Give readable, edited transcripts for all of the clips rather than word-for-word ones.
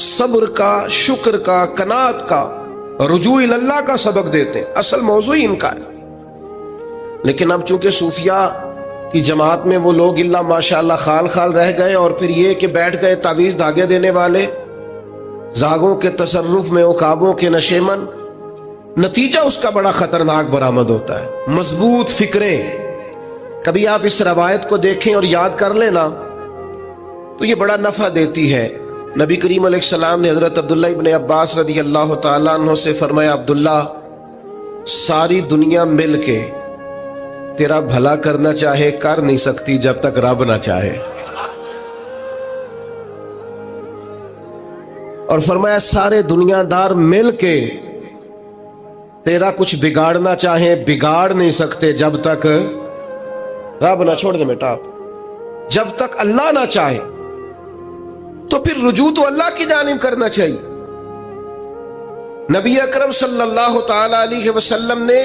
صبر کا، شکر کا، قناعت کا، رجوع اللہ کا سبق دیتے ہیں. اصل موضوع ہی ان کا ہے. لیکن اب چونکہ صوفیہ کی جماعت میں وہ لوگ اللہ ماشاءاللہ خال خال رہ گئے، اور پھر یہ کہ بیٹھ گئے تعویذ دھاگے دینے والے، زاغوں کے تصرف میں، عقابوں کے نشے من. نتیجہ اس کا بڑا خطرناک برآمد ہوتا ہے. مضبوط فکریں، کبھی آپ اس روایت کو دیکھیں اور یاد کر لینا تو یہ بڑا نفع دیتی ہے. نبی کریم علیہ السلام نے حضرت عبداللہ ابن عباس رضی اللہ تعالیٰ عنہ سے فرمایا، عبداللہ، ساری دنیا مل کے تیرا بھلا کرنا چاہے کر نہیں سکتی جب تک رب نہ چاہے. اور فرمایا سارے دنیا دار مل کے تیرا کچھ بگاڑنا چاہے بگاڑ نہیں سکتے جب تک رب نہ، چھوڑ دے بیٹا آپ، جب تک اللہ نہ چاہے. تو پھر رجوع تو اللہ کی جانب کرنا چاہیے. نبی اکرم صلی اللہ تعالی علیہ وسلم نے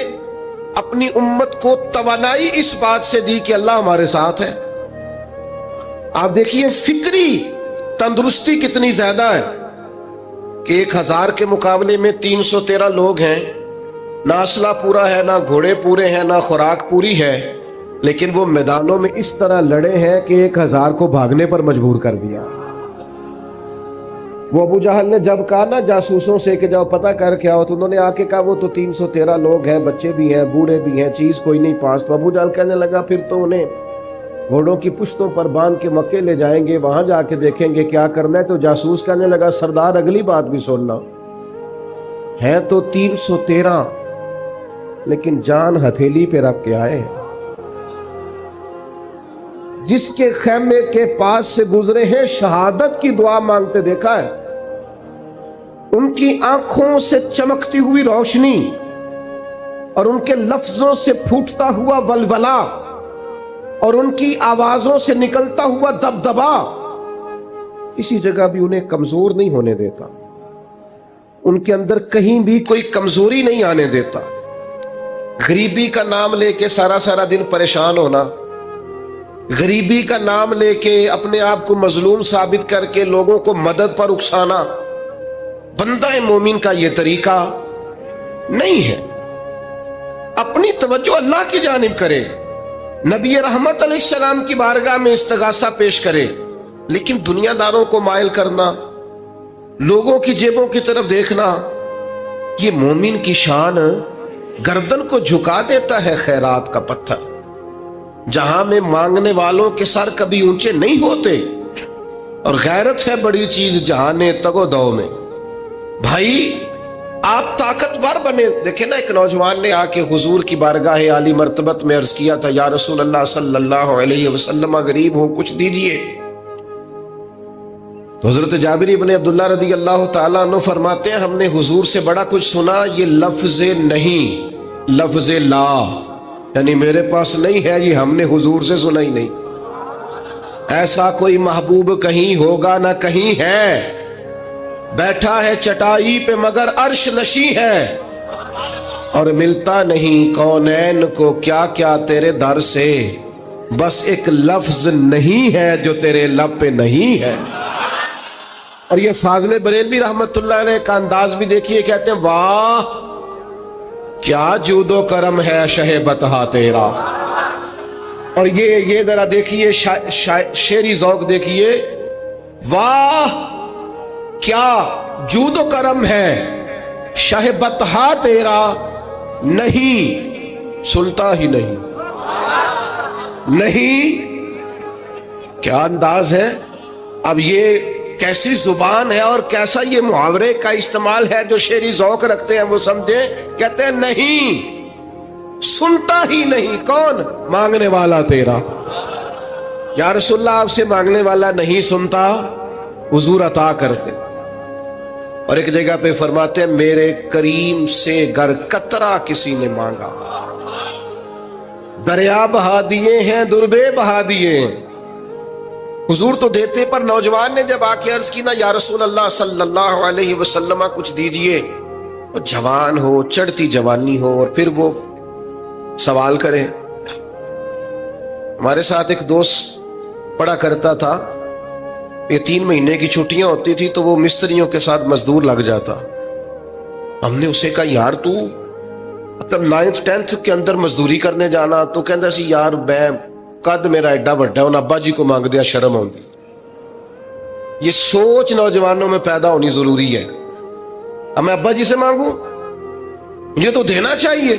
اپنی امت کو توانائی اس بات سے دی کہ اللہ ہمارے ساتھ ہے. آپ دیکھیے فکری تندرستی کتنی زیادہ ہے کہ 1000 کے مقابلے میں 313 لوگ ہیں. نہ اسلحہ پورا ہے، نہ گھوڑے پورے ہیں، نہ خوراک پوری ہے، لیکن وہ میدانوں میں اس طرح لڑے ہیں کہ 1000 کو بھاگنے پر مجبور کر دیا. وہ ابو جہل نے جب کہا نا جاسوسوں سے کہ جاؤ پتہ کر کے آؤ، تو انہوں نے آ کے کہا وہ تو 313 لوگ ہیں، بچے بھی ہیں، بوڑھے بھی ہیں، چیز کوئی نہیں پاس. تو ابو جہل کہنے لگا پھر تو انہیں گھوڑوں کی پشتوں پر باندھ کے مکے لے جائیں گے، وہاں جا کے دیکھیں گے کیا کرنا ہے. تو جاسوس کہنے لگا سردار اگلی بات بھی سننا، ہے تو 313 لیکن جان ہتھیلی پہ رکھ کے آئے. جس کے خیمے کے پاس سے گزرے ہیں شہادت کی دعا مانگتے دیکھا ہے. ان کی آنکھوں سے چمکتی ہوئی روشنی اور ان کے لفظوں سے پھوٹتا ہوا ولولہ اور ان کی آوازوں سے نکلتا ہوا دبدبا کسی جگہ بھی انہیں کمزور نہیں ہونے دیتا. ان کے اندر کہیں بھی کوئی کمزوری نہیں آنے دیتا. غریبی کا نام لے کے سارا سارا دن پریشان ہونا، غریبی کا نام لے کے اپنے آپ کو مظلوم ثابت کر کے لوگوں کو مدد پر اکسانا بندہ مومن کا یہ طریقہ نہیں ہے. اپنی توجہ اللہ کی جانب کرے، نبی رحمت علیہ السلام کی بارگاہ میں استغاثہ پیش کرے. لیکن دنیا داروں کو مائل کرنا، لوگوں کی جیبوں کی طرف دیکھنا، یہ مومن کی شان گردن کو جھکا دیتا ہے. خیرات کا پتھر جہاں میں مانگنے والوں کے سر کبھی اونچے نہیں ہوتے، اور غیرت ہے بڑی چیز جہانے تگ و دو میں. بھائی آپ طاقتور بنے. دیکھیں نا ایک نوجوان نے آ کے حضور کی بارگاہ عالی مرتبت میں عرض کیا تھا، یا رسول اللہ صلی اللہ علیہ وسلم غریب ہوں کچھ دیجئے. تو حضرت جابر ابن عبداللہ رضی اللہ تعالیٰ عنہ فرماتے ہیں ہم نے حضور سے بڑا کچھ سنا، یہ لفظ نہیں، لفظ لا، یعنی میرے پاس نہیں ہے، یہ ہم نے حضور سے سنا ہی نہیں. ایسا کوئی محبوب کہیں ہوگا نہ کہیں ہے، بیٹھا ہے چٹائی پہ مگر عرش نشیں ہے، اور ملتا نہیں کونین کو کیا کیا تیرے در سے، بس ایک لفظ نہیں ہے جو تیرے لب پہ نہیں ہے. اور یہ فاضل بریلوی رحمت اللہ علیہ کا انداز بھی دیکھیے، کہتے ہیں واہ کیا جود و کرم ہے شہ بطحا تیرا. اور یہ ذرا دیکھیے شعری ذوق دیکھیے، واہ کیا جود و کرم ہے شہ بطحا تیرا، نہیں سنتا ہی نہیں. نہیں کیا انداز ہے. اب یہ کیسی زبان ہے اور کیسا یہ محاورے کا استعمال ہے جو شعری ذوق رکھتے ہیں وہ سمجھیں. کہتے ہیں نہیں سنتا ہی نہیں. کون؟ مانگنے والا تیرا. یا رسول اللہ آپ سے مانگنے والا نہیں سنتا، حضور عطا کرتے. اور ایک جگہ پہ فرماتے ہیں میرے کریم سے گر قطرہ کسی نے مانگا، دریا بہا دیے ہیں دربے بہا دیے ہیں. حضور تو دیتے، پر نوجوان نے جب آ کے عرض کی نا یا رسول اللہ صلی اللہ علیہ وسلم کچھ دیجئے، وہ جوان ہو، چڑھتی جوانی ہو، اور پھر وہ سوال کرے. ہمارے ساتھ ایک دوست پڑھا کرتا تھا، یہ 3 مہینے کی چھٹیاں ہوتی تھی تو وہ مستریوں کے ساتھ مزدور لگ جاتا. ہم نے اسے کہا یار تو مطلب 9th 10th کے اندر مزدوری کرنے جانا, تو کہندا سی یار میں قد میرا ایڈا بڑا ہے, ان ابا جی کو مانگ دیا شرم آؤندی. یہ سوچ نوجوانوں میں پیدا ہونی ضروری ہے. اب میں ابا جی سے مانگوں, مجھے تو دینا چاہیے.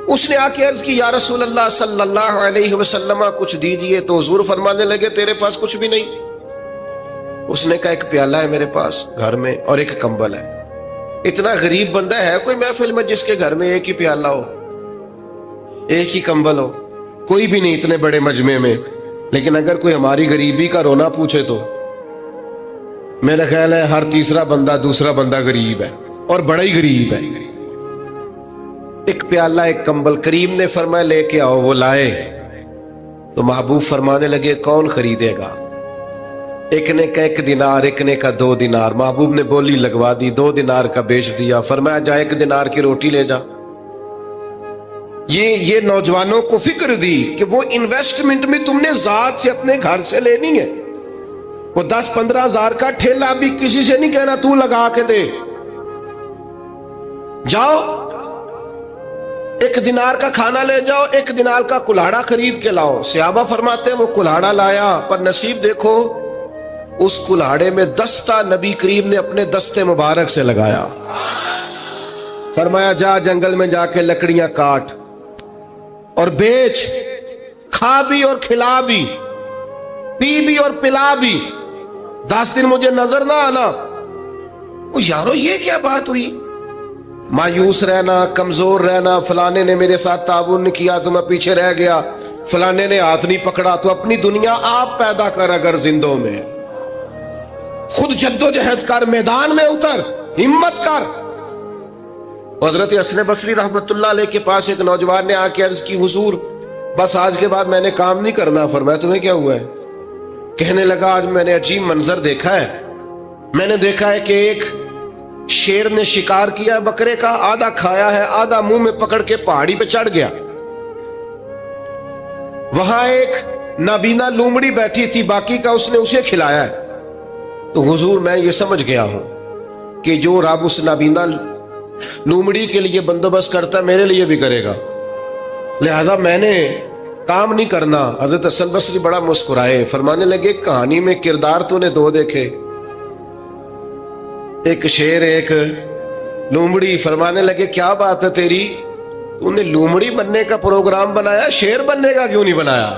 اس نے آ کے عرض کی یا رسول اللہ صلی اللہ علیہ وسلم کچھ دیجئے, تو حضور فرمانے لگے تیرے پاس کچھ بھی نہیں. اس نے کہا ایک پیالہ ہے میرے پاس گھر میں اور ایک کمبل ہے. اتنا غریب بندہ ہے کوئی محفل میں جس کے گھر میں ایک ہی پیالہ ہو, ایک ہی کمبل ہو؟ کوئی بھی نہیں اتنے بڑے مجمع میں. لیکن اگر کوئی ہماری غریبی کا رونا پوچھے تو میرا خیال ہے ہر تیسرا بندہ دوسرا بندہ غریب ہے, اور بڑا ہی غریب ہے. ایک پیالہ ایک کمبل, کریم نے فرمایا لے کے آؤ. وہ لائے تو محبوب فرمانے لگے کون خریدے گا؟ ایک نے کہا 1 دینار, ایک نے کہا 2 دینار. محبوب نے بولی لگوا دی, 2 دینار کا بیچ دیا. فرمایا جا 1 دینار کی روٹی لے جا. یہ نوجوانوں کو فکر دی کہ وہ انویسٹمنٹ میں تم نے ذات سے اپنے گھر سے لینی ہے. وہ 10-15 ہزار کا ٹھیلا بھی کسی سے نہیں کہنا تو لگا کے دے. جاؤ 1 دینار کا کھانا لے جاؤ, 1 دینار کا کلاڑا خرید کے لاؤ. صحابہ فرماتے ہیں وہ کلاڑا لایا, پر نصیب دیکھو اس کلاڑے میں دستہ نبی کریم نے اپنے دستے مبارک سے لگایا. فرمایا جا جنگل میں جا کے لکڑیاں کاٹ اور بیچ, کھا بھی اور کھلا بھی, پی بھی اور پلا بھی, 10 دن مجھے نظر نہ آنا. یارو یہ کیا بات ہوئی؟ مایوس رہنا, کمزور رہنا, فلانے نے میرے ساتھ تعاون نہیں کیا تو میں پیچھے رہ گیا, فلانے نے ہاتھ نہیں پکڑا. تو اپنی دنیا آپ پیدا کر, اگر زندوں میں خود جدوجہد کر, میدان میں اتر, ہمت کر. حضرت حسن بصری رحمت اللہ علیہ کے پاس ایک نوجوان نے آ کے عرض کی حضور بس آج کے بعد میں نے کام نہیں کرنا. فرمایا تمہیں کیا ہوا ہے؟ کہنے لگا آج میں نے عجیب منظر دیکھا ہے. میں نے دیکھا ہے کہ ایک شیر نے شکار کیا بکرے کا, آدھا کھایا ہے, آدھا منہ میں پکڑ کے پہاڑی پہ چڑھ گیا. وہاں ایک نابینا لومڑی بیٹھی تھی, باقی کا اس نے اسے کھلایا ہے. تو حضور میں یہ سمجھ گیا ہوں کہ جو رب اس نابینا لومڑی کے لیے بندوبست کرتا میرے لیے بھی کرے گا, لہذا میں نے کام نہیں کرنا. حضرت حسن بصری بڑا مسکرائے, فرمانے لگے کہانی میں کردار تو نے 2 دیکھے, ایک شیر ایک لومڑی. فرمانے لگے کیا بات ہے تیری, تو نے لومڑی بننے کا پروگرام بنایا, شیر بننے کا کیوں نہیں بنایا؟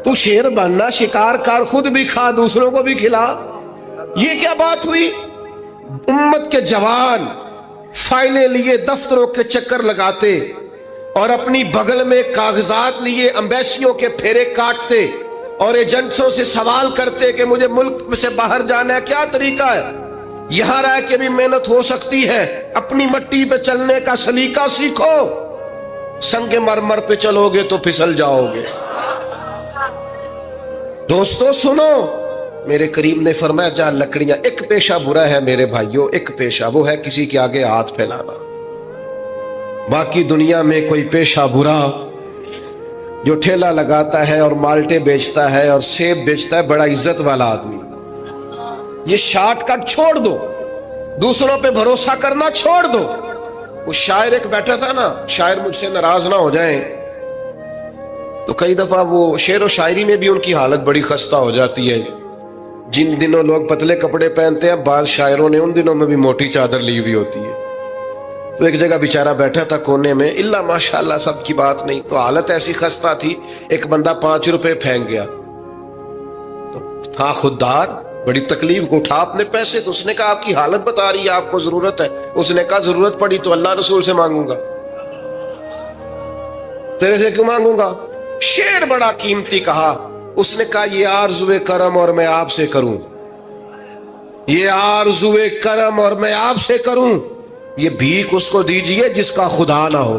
تو شیر بننا, شکار کر, خود بھی کھا دوسروں کو بھی کھلا. یہ کیا بات ہوئی؟ امت کے جوان فائلیں لیے دفتروں کے چکر لگاتے اور اپنی بغل میں کاغذات لیے امبیسیوں کے پھیرے کاٹتے اور ایجنٹوں سے سوال کرتے کہ مجھے ملک سے باہر جانا ہے, کیا طریقہ ہے؟ یہاں رہ کے بھی محنت ہو سکتی ہے, اپنی مٹی پہ چلنے کا سلیقہ سیکھو. سنگ مرمر پہ چلو گے تو پھسل جاؤ گے. دوستو سنو, میرے کریم نے فرمایا جا لکڑیاں. ایک پیشہ برا ہے میرے بھائیوں, ایک پیشہ, وہ ہے کسی کے آگے ہاتھ پھیلانا. باقی دنیا میں کوئی پیشہ برا جو ٹھیلا لگاتا ہے اور مالٹے بیچتا ہے اور سیب بیچتا ہے, بڑا عزت والا آدمی. یہ شارٹ کٹ چھوڑ دو, دوسروں پہ بھروسہ کرنا چھوڑ دو. وہ شاعر ایک بیٹھا تھا نا, شاعر مجھ سے ناراض نہ ہو جائیں, تو کئی دفعہ وہ شعر و شاعری میں بھی ان کی حالت بڑی خستہ ہو جاتی ہے. جن دنوں لوگ پتلے کپڑے پہنتے ہیں, بعض شاعروں نے ان دنوں میں بھی موٹی چادر لی ہوئی ہوتی ہے. تو ایک جگہ بیچارہ بیٹھا تھا کونے میں, اللہ ماشاءاللہ سب کی بات نہیں, تو حالت ایسی خستہ تھی. ایک بندہ 5 روپے پھینک گیا, تو تھا خوددار, بڑی تکلیف کو اٹھا اپنے پیسے. تو اس نے کہا آپ کی حالت بتا رہی ہے, آپ کو ضرورت ہے. اس نے کہا ضرورت پڑی تو اللہ رسول سے مانگوں گا, تیرے سے کیوں مانگوں گا؟ شعر بڑا قیمتی کہا. اس نے کہا یہ آرزوئے کرم اور میں آپ سے کروں, یہ آرزوئے کرم اور میں آپ سے کروں, یہ بھیک اس کو دیجئے جس کا خدا نہ ہو.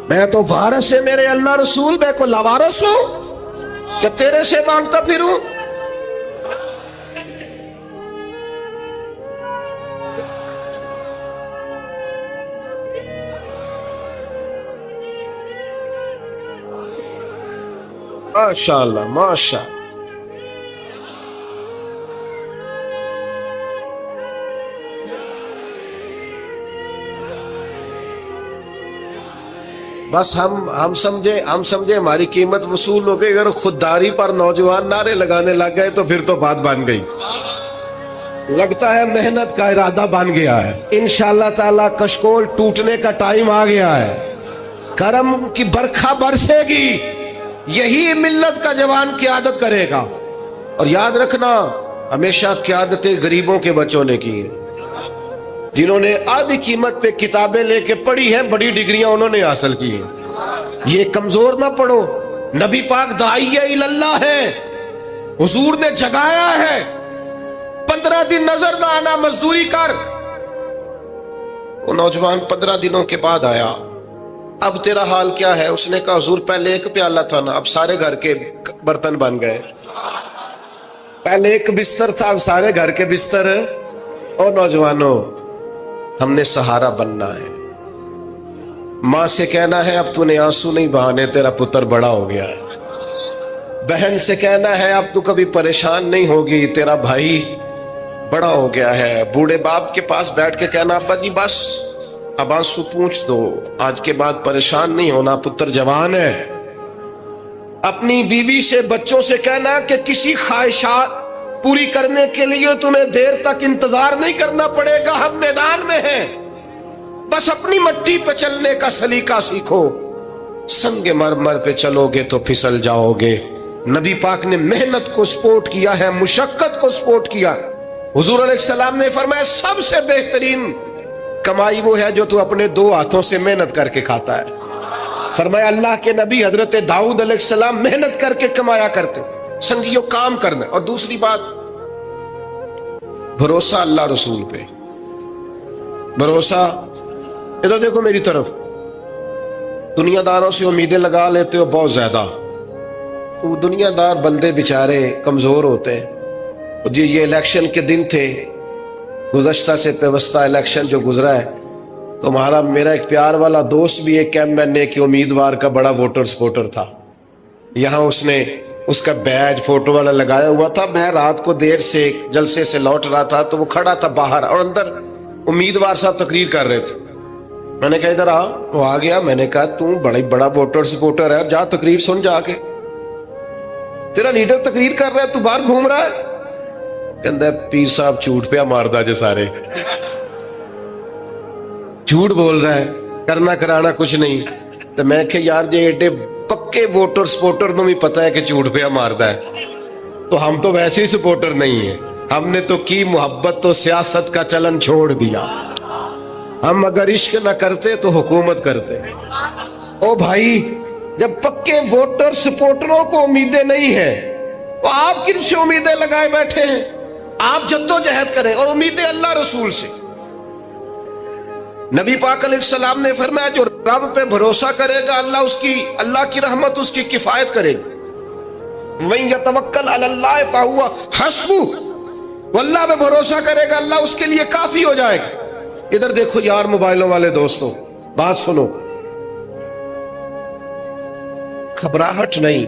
میں تو وارث ہے میرے اللہ رسول, میں کو لاوارث ہوں کہ تیرے سے مانگتا پھروں؟ ماشاءاللہ ماشاء بس ہم سمجھے ہماری قیمت وصول ہو گئی. اگر خودداری پر نوجوان نعرے لگانے لگ گئے تو پھر تو بات بن گئی. لگتا ہے محنت کا ارادہ بن گیا ہے. انشاءاللہ تعالی کشکول ٹوٹنے کا ٹائم آ گیا ہے. کرم کی برکھا برسے گی. یہی ملت کا جوان قیادت کرے گا. اور یاد رکھنا ہمیشہ قیادتیں غریبوں کے بچوں نے کی ہیں. جنہوں نے آدھی قیمت پہ کتابیں لے کے پڑھی ہیں, بڑی ڈگریاں انہوں نے حاصل کی ہیں. یہ کمزور نہ پڑھو. نبی پاک داعیہ اللہ ہے, حضور نے جگایا ہے. 15 دن نظر نہ آنا, مزدوری کر. وہ نوجوان 15 دنوں کے بعد آیا. اب تیرا حال کیا ہے؟ اس نے کہا حضور پہلے ایک پیالہ تھا نا, اب سارے گھر کے برتن بن گئے. پہلے ایک بستر تھا, اب سارے گھر کے بستر. اور نوجوانوں, ہم نے سہارا بننا ہے. ماں سے کہنا ہے اب تو نے آنسو نہیں بہانے, تیرا پتر بڑا ہو گیا ہے. بہن سے کہنا ہے اب تو کبھی پریشان نہیں ہوگی, تیرا بھائی بڑا ہو گیا ہے. بوڑھے باپ کے پاس بیٹھ کے کہنا ابا جی بس اب آنسو پوچھ دو, آج کے بعد پریشان نہیں ہونا, پتر جوان ہے. اپنی بیوی سے بچوں سے کہنا کہ کسی خواہشات پوری کرنے کے لیے تمہیں دیر تک انتظار نہیں کرنا پڑے گا, ہم میدان میں ہیں. بس اپنی مٹی پہ چلنے کا سلیقہ سیکھو. سنگ مرمر پہ چلو گے تو پھسل جاؤ گے. نبی پاک نے محنت کو سپورٹ کیا ہے, مشقت کو سپورٹ کیا. حضور علیہ السلام نے فرمایا سب سے بہترین کمائی وہ ہے جو تو اپنے 2 ہاتھوں سے محنت کر کے کھاتا ہے. فرمایا اللہ کے نبی حضرت داؤد علیہ السلام محنت کر کے کمایا کرتے. سنگیوں کام کرنا. اور دوسری بات بھروسہ اللہ رسول پہ. بھروسہ, ادھر دیکھو میری طرف. دنیا داروں سے امیدیں لگا لیتے ہو بہت زیادہ, تو دنیا دار بندے بیچارے کمزور ہوتے ہیں. جی یہ الیکشن کے دن تھے, گزشتہ سے پیوستہ الیکشن جو گزرا ہے, تو میرا ایک پیار والا دوست بھی ایک ایم کے امیدوار کا بڑا ووٹر سپورٹر تھا. یہاں اس نے اس کا بیج فوٹو والا لگایا ہوا تھا. میں رات کو دیر سے جلسے سے لوٹ رہا تھا تو وہ کھڑا تھا باہر, اور اندر امیدوار صاحب تقریر کر رہے تھے. میں نے کہا ادھر آ. وہ آ گیا. میں نے کہا تو بڑا ووٹر سپورٹر ہے, جا تقریر سن جا کے. تیرا لیڈر تقریر کر رہا ہے, تو باہر گھوم رہا ہے. کہندا پیر صاحب جھوٹ پہ ماردا جو سارے جھوٹ بول رہا ہے, کرنا کرانا کچھ نہیں. تو میں کہ یار جی ایڈے پکے ووٹر سپورٹر نو بھی پتا ہے کہ جھوٹ پہ ماردا ہے, تو ہم تو ویسے ہی سپورٹر نہیں ہیں. ہم نے تو کی محبت تو سیاست کا چلن چھوڑ دیا. ہم اگر عشق نہ کرتے تو حکومت کرتے. او بھائی, جب پکے ووٹر سپورٹروں کو امیدیں نہیں ہیں تو آپ کن سے امیدیں لگائے بیٹھے ہیں؟ آپ جدوجہد کریں, اور امیدیں اللہ رسول سے. نبی پاک علیہ السلام نے فرمایا جو رب پہ بھروسہ کرے گا اللہ کی رحمت اس کی کفایت کرے گی. وَإِن يَتَوَكَّلْ عَلَى اللَّهِ فَهُوَ حَسْبُهُ, وہ اللہ پہ بھروسہ کرے گا اللہ اس کے لیے کافی ہو جائے گا. ادھر دیکھو یار موبائلوں والے دوستوں, بات سنو. گھبراہٹ نہیں,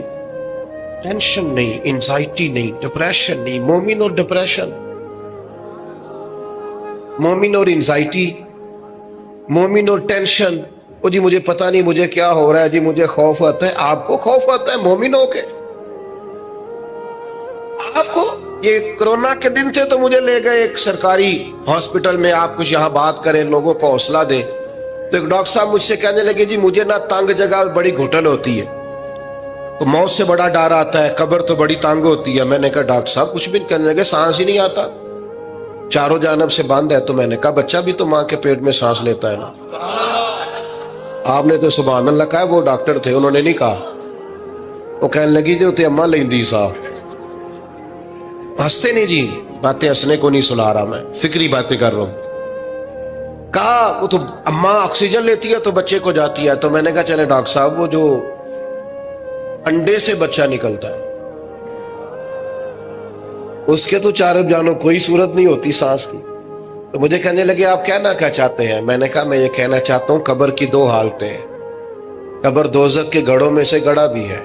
ٹینشن نہیں, انزائٹی نہیں, ڈپریشن نہیں. مومن اور ڈپریشن, مومن اور انزائٹی, مومن اور ٹینشن. او جی مجھے پتہ نہیں مجھے کیا ہو رہا ہے, جی مجھے خوف آتا ہے. آپ کو خوف آتا ہے مومن ہو کے؟ آپ کو یہ کرونا کے دن تھے تو مجھے لے گئے ایک سرکاری ہاسپٹل میں, آپ کچھ یہاں بات کریں, لوگوں کو حوصلہ دیں. تو ایک ڈاکٹر صاحب مجھ سے کہنے لگے جی مجھے نہ تنگ جگہ بڑی گھٹن ہوتی ہے, تو موت سے بڑا ڈر آتا ہے, قبر تو بڑی تنگ ہوتی ہے. میں نے کہا ڈاکٹر صاحب کچھ بھی. کہنے لگے سانس ہی نہیں آتا, چاروں جانب سے بند ہے. تو میں نے کہا بچہ بھی تو ماں کے پیٹ میں سانس لیتا ہے نا. آپ نے تو سبحان اللہ کہا. وہ ڈاکٹر تھے, انہوں نے نہیں کہا. وہ کہنے لگی جو تے اماں لیندی صاحب. ہنستے نہیں جی, باتیں ہنسنے کو نہیں سنا رہا میں, فکری باتیں کر رہا ہوں. کہا وہ تو اماں آکسیجن لیتی ہے تو بچے کو جاتی ہے. تو میں نے کہا چلے ڈاکٹر صاحب وہ جو انڈے سے بچہ نکلتا ہے اس کے تو چاروں جانوں کوئی صورت نہیں ہوتی سانس کی. تو مجھے کہنے لگے آپ کہنا کیا چاہتے ہیں؟ میں نے کہا میں یہ کہنا چاہتا ہوں قبر کی 2 حالتیں ہیں. قبر دوزخ کے گڑھوں میں سے گڑھا بھی ہے,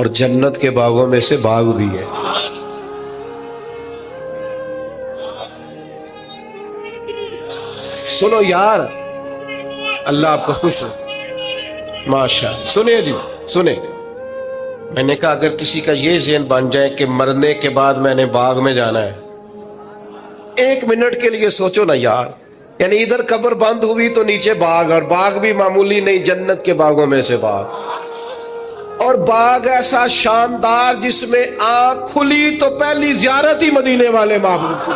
اور جنت کے باغوں میں سے باغ بھی ہے. سنو یار، اللہ آپ کو خوش ہو. ماشاء. سنیں جی سنیں، میں نے کہا اگر کسی کا یہ ذہن بن جائے کہ مرنے کے بعد میں نے باغ میں جانا ہے، 1 منٹ کے لیے سوچو نا یار. یعنی ادھر قبر بند ہوئی تو نیچے باغ، اور باغ بھی معمولی نہیں، جنت کے باغوں میں سے باغ. اور باغ ایسا شاندار جس میں آنکھ کھلی تو پہلی زیارت ہی مدینے والے محبوب کی.